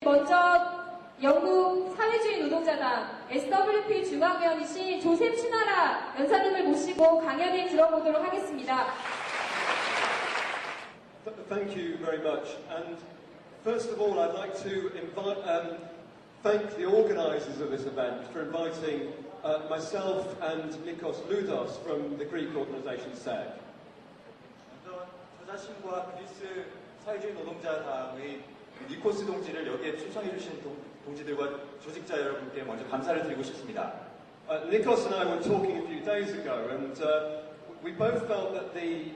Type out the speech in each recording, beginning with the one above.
먼저 영국 사회주의 노동자당 SWP 중앙위원이신 조셉 추나라 연사님을 모시고 강연에 들어보도록 하겠습니다. Thank you very much. And first of all, I'd like to thank the organisers of this event for inviting myself and Nikos Ludos from the Greek organisation SEG. 먼저 저 자신과 그리스 사회주의 노동자당의 니코스 동지를 여기에 초청해 주신 동지들과 조직자 여러분께 먼저 감사를 드리고 싶습니다. Nikos and I were talking a few days ago, and we both felt that the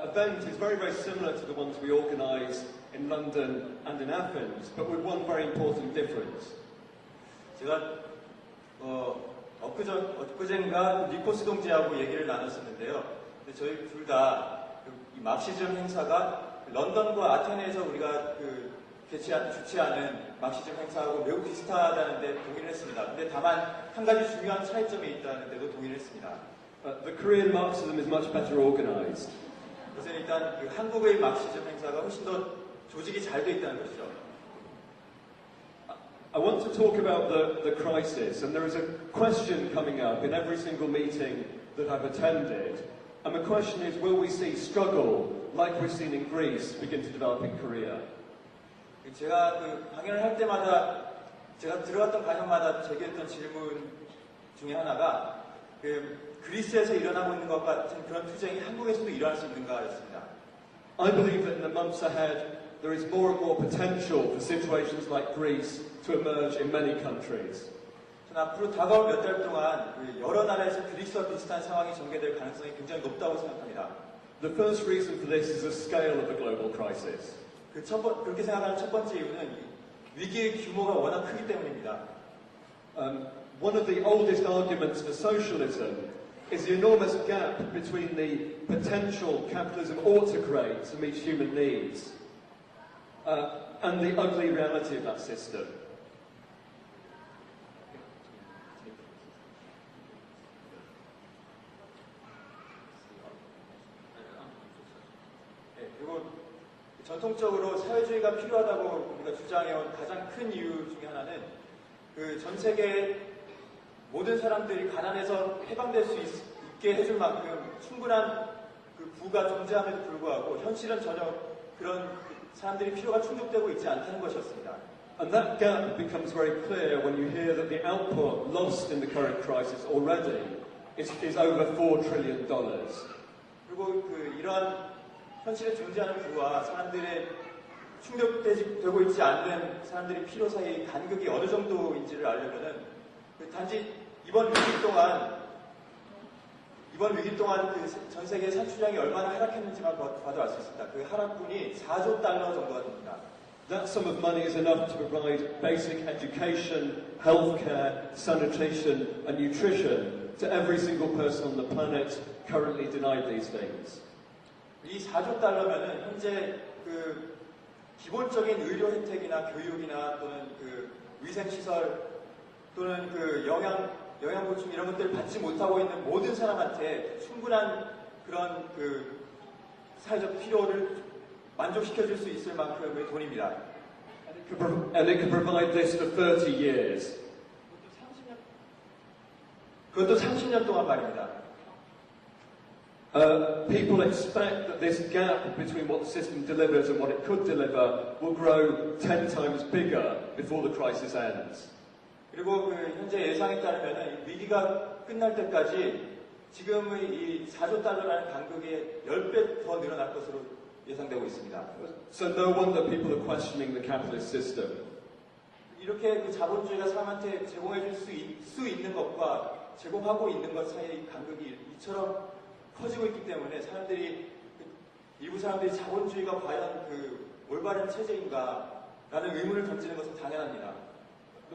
event is very, very similar to the ones we organise in London and in Athens, but with one very important difference. 제가 엊그젠가 니코스 동지하고 얘기를 나눴었는데요. 근데 저희 둘 다 이 막시즘 행사가 런던과 아테네에서 우리가 주최하는 막시즘 행사하고 매우 비슷하다는데 동의를 했습니다. 근데 다만 한 가지 중요한 차이점이 있다는데도 동의를 했습니다. The Korean Marxism is much better organised. 그래서 일단 한국의 막시즘 행사가 훨씬 더 조직이 잘 돼 있다는 것이죠. I want to talk about the crisis, and there is a question coming up in every single meeting that I've attended. And the question is, will we see struggle like we've seen in Greece begin to develop in Korea? 제가 강연을 할 때마다 제가 들어갔던 강연마다 제기했던 질문 중에 하나가 그리스에서 일어나고 있는 것 같은 그런 투쟁이 한국에서도 일어날 수 있는가였습니다. I believe that in the months ahead there is more and more potential for situations like Greece to emerge in many countries. 저는 앞으로 다가올 몇 달 동안 여러 나라에서 그리스와 비슷한 상황이 전개될 가능성이 굉장히 높다고 생각합니다. The first reason for this is the scale of the global crisis. 그렇게 생각하는 첫 번째 이유는 위기의 규모가 워낙 크기 때문입니다. One of the oldest arguments for socialism is the enormous gap between the potential capitalism ought to create to meet human needs and the ugly reality of that system. 그리고 전통적으로 사회주의가 필요하다고 우리가 주장해온 가장 큰 이유 중에 하나는 전 세계 모든 사람들이 가난에서 해방될 수 있게 해줄 만큼 충분한 부가 존재함에도 불구하고 현실은 전혀 그런 사람들이 필요가 충족되고 있지 않다는 것이었습니다. And that gap becomes very clear when you hear that the output lost in the current crisis already is over $4 trillion. 그리고 이러한 현실에 존재하는 부와 사람들의 충족되고 있지 않는 사람들의 필요 사이의 간극이 어느 정도인지를 알려면은 단지 이번 위기 동안 전 세계 산출량이 얼마나 하락했는지만 봐도 알 수 있습니다. 그 하락분이 4조 달러 정도가 됩니다. That sum of money is enough to provide basic education, healthcare, sanitation and nutrition to every single person on the planet currently denied these things. 이 4조 달러면은 현재 기본적인 의료 혜택이나 교육이나 또는 위생시설 또는 영양 보충 이런 것들을 받지 못하고 있는 모든 사람한테 충분한 그런 사회적 필요를 만족시켜줄 수 있을 만큼의 돈입니다. And it can provide this for 30 years. 그것도 30년 동안 말입니다. People expect that this gap between what the system delivers and what it could deliver will grow 10 times bigger before the crisis ends. 그리고 현재 예상에 따르면 위기가 끝날 때까지 지금의 이 4조 달러라는 간극이 10배 더 늘어날 것으로 예상되고 있습니다. So no wonder people are questioning the capitalist system. 이렇게 자본주의가 사람한테 제공해 줄 수 있는 것과 제공하고 있는 것 사이의 간극이 이처럼 커지고 있기 때문에 일부 사람들이 자본주의가 과연 올바른 체제인가라는 의문을 던지는 것은 당연합니다.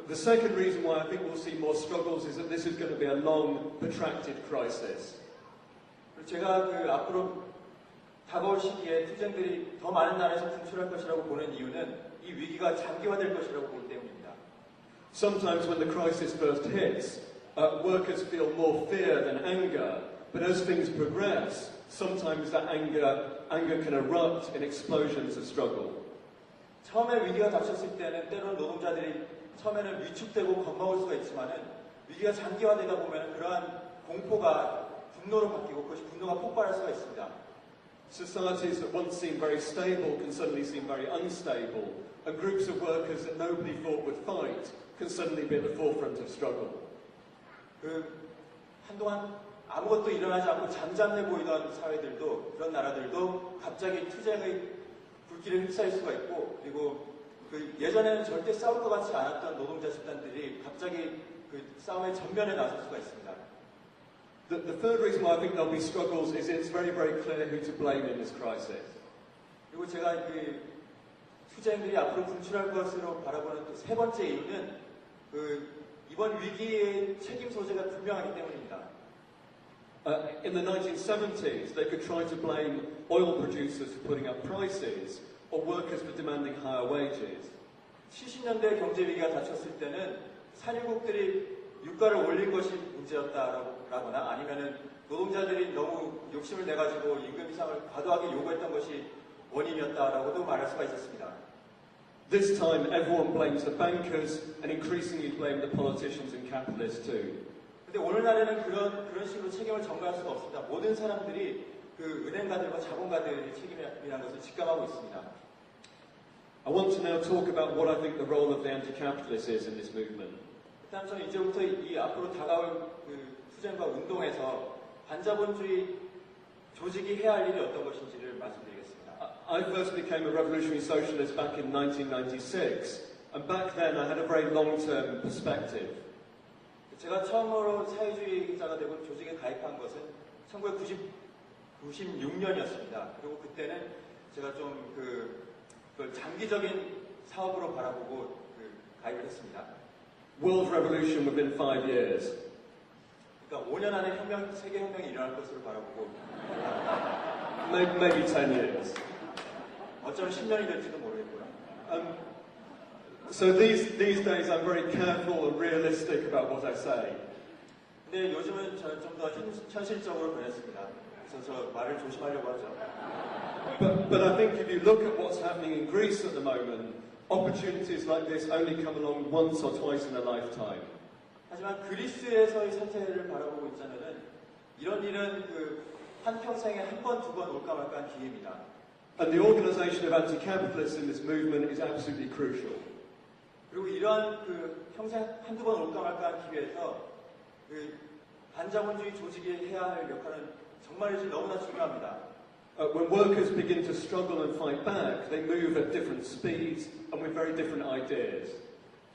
The second reason why I think we'll see more struggles is that this is going to be a long, protracted crisis. 제가 앞으로 다가올 시기에 투쟁들이 더 많은 나라에서 분출할 것이라고 보는 이유는 이 위기가 장기화될 것이라고 보기 때문입니다. Sometimes when the crisis first hits, workers feel more fear than anger, but as things progress, sometimes that anger can erupt in explosions of struggle. 처음에 위기가 닥쳤을 때는 때로는 노동자들이 처음에는 위축되고 겁먹을 수가 있지만은 위기가 장기화되다 보면 그러한 공포가 분노로 바뀌고 그것이 분노가 폭발할 수가 있습니다. Societies that once seemed very stable can suddenly seem very unstable, and groups of workers that nobody thought would fight can suddenly be at the forefront of struggle. 한동안 아무것도 일어나지 않고 잠잠해 보이던 사회들도 그런 나라들도 갑자기 투쟁의 불길을 휩싸일 수가 있고 그리고 예전에는 절대 싸울 것 같지 않았던 노동자 집단들이 갑자기 그 싸움의 전면에 나설 수가 있습니다. The third reason why I think there'll be struggles is it's very, very clear who to blame in this crisis. 그리고 제가 그 투쟁들이 앞으로 분출할 것으로 바라보는 또 세 번째 이유는 이번 위기의 책임 소재가 분명하기 때문입니다. In the 1970s, they could try to blame oil producers for putting up prices or workers for demanding higher wages. 70년대 경제 위기가 닥쳤을 때는 산유국들이 유가를 올린 것이 문제였다라거나 아니면은 노동자들이 너무 욕심을 내가지고 임금 인상을 과도하게 요구했던 것이 원인이었다라고도 말할 수가 있었습니다. This time, everyone blames the bankers and increasingly blame the politicians and capitalists too. 근데 오늘날에는 그런 식으로 책임을 전가할 수가 없습니다. 모든 사람들이 그 은행가들과 자본가들의 책임이라는 것을 직감하고 있습니다. I want to now talk about what I think the role of the anti-capitalists is in this movement. 일단 저는 이제부터 이 앞으로 다가올 그 투쟁과 운동에서 반자본주의 조직이 해야 할 일이 어떤 것인지를 말씀드리겠습니다. I first became a revolutionary socialist back in 1996, and back then I had a very long-term perspective. 제가 처음으로 사회주의자가 되고 조직에 가입한 것은 1996년이었습니다. 그리고 그때는 제가 좀 그걸 장기적인 사업으로 바라보고 가입을 했습니다. World revolution within 5 years. 그러니까 5년 안에 세계 혁명이 일어날 것으로 바라보고 Maybe 10 years. 어쩌면 10년이 될지도 모르겠고요. So these days I'm very careful and realistic about what I say. 근데 요즘은 저는 좀 더 현실적으로 변했습니다. 그래서 저 말을 조심하려고 하죠. But I think if you look at what's happening in Greece at the moment, opportunities like this only come along once or twice in a lifetime. 하지만 그리스에서의 사태를 바라보고 있자면은 이런 일은 한평생에 한 번, 두 번 올까 말까한 기회입니다. And the organisation of anti-capitalists in this movement is absolutely crucial. 그리고 이러한 평생 한두 번 올까 말까한 기회에서 반자본주의 조직이 해야 할 역할은 정말이지 너무나 중요합니다. When workers begin to struggle and fight back, they move at different speeds and with very different ideas.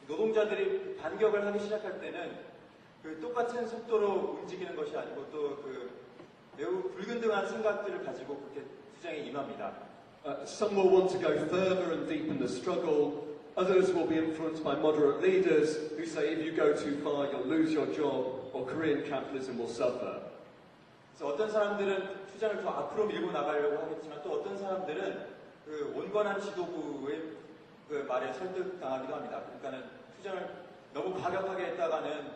노동자들이 반격을 하기 시작할 때는 똑같은 속도로 움직이는 것이 아니고 또 매우 불균등한 생각들을 가지고 그렇게 투쟁에 임합니다. Some will want to go further and deepen the struggle. Others will be influenced by moderate leaders who say if you go too far, you'll lose your job or Korean capitalism will suffer. 그래서 어떤 사람들은 투쟁을 더 앞으로 밀고 나가려고 하겠지만 또 어떤 사람들은 온건한 지도부의 말에 설득당하기도 합니다. 그러니까는 투쟁을 너무 과격하게 했다가는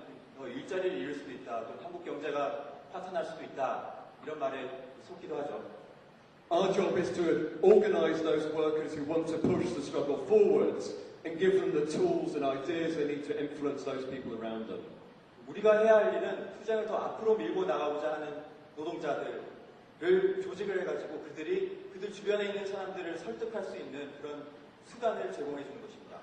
일자리를 잃을 수도 있다. 또 한국 경제가 파탄날 수도 있다. 이런 말에 속기도 하죠. Our job is to organise those workers who want to push the struggle forwards and give them the tools and ideas they need to influence those people around them. 우리가 해야 할 일은 투쟁을 더 앞으로 밀고 나가고자 하는 노동자들을 조직을 해가지고 그들 주변에 있는 사람들을 설득할 수 있는 그런 수단을 제공해 주는 것입니다.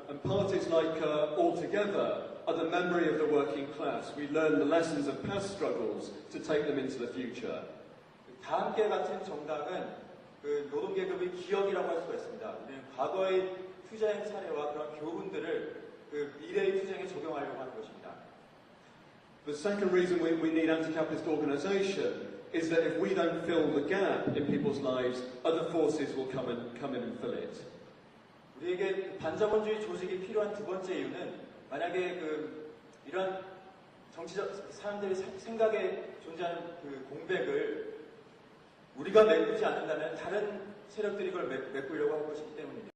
And parties like All Together are the memory of the working class. We learn the lessons of past struggles to take them into the future. 다함께 같은 정당은 노동계급의 기억이라고 할 수가 있습니다. 우리는 과거의 투쟁 사례와 그런 교훈들을 미래의 투쟁에 적용하려고 하는 것입니다. The second reason we need anti-capitalist organisation is that if we don't fill the gap in people's lives, other forces will come in and fill it. 우리에게 반자본주의 조직이 필요한 두 번째 이유는 만약에 이런 정치적 사람들의 생각에 존재하는 공백을 우리가 메꾸지 않는다면 다른 세력들이 그걸 메꾸려고 할 것이기 때문입니다.